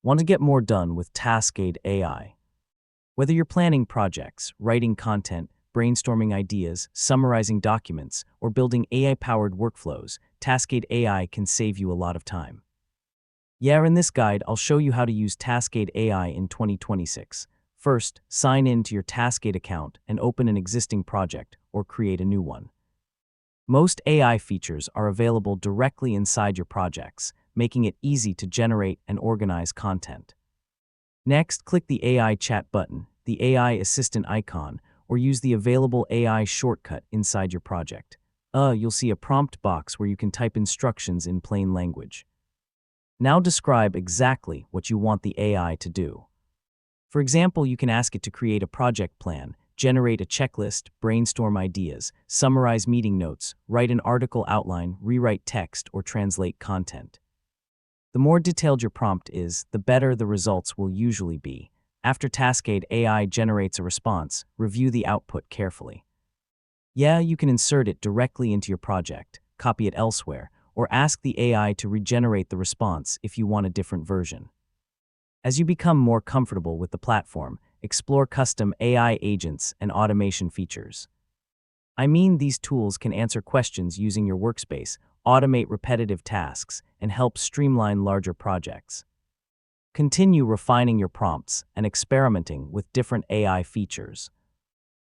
Want to get more done with Taskade AI? Whether you're planning projects, writing content, brainstorming ideas, summarizing documents, or building AI-powered workflows, Taskade AI can save you a lot of time. In this guide, I'll show you how to use Taskade AI in 2026. First, sign in to your Taskade account and open an existing project or create a new one. Most AI features are available directly inside your projects, making it easy to generate and organize content. Next, click the AI chat button, the AI assistant icon, or use the available AI shortcut inside your project. You'll see a prompt box where you can type instructions in plain language. Now describe exactly what you want the AI to do. For example, you can ask it to create a project plan, generate a checklist, brainstorm ideas, summarize meeting notes, write an article outline, rewrite text, or translate content. The more detailed your prompt is, the better the results will usually be. After Taskade AI generates a response, review the output carefully. You can insert it directly into your project, copy it elsewhere, or ask the AI to regenerate the response if you want a different version. As you become more comfortable with the platform, explore custom AI agents and automation features. These tools can answer questions using your workspace, automate repetitive tasks, and help streamline larger projects. Continue refining your prompts and experimenting with different AI features.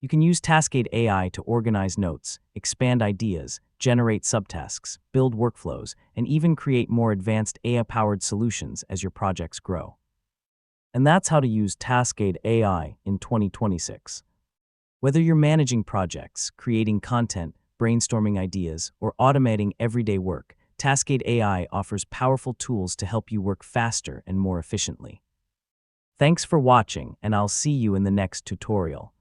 You can use Taskade AI to organize notes, expand ideas, generate subtasks, build workflows, and even create more advanced AI-powered solutions as your projects grow. And that's how to use Taskade AI in 2026. Whether you're managing projects, creating content, brainstorming ideas, or automating everyday work, Taskade AI offers powerful tools to help you work faster and more efficiently. Thanks for watching, and I'll see you in the next tutorial.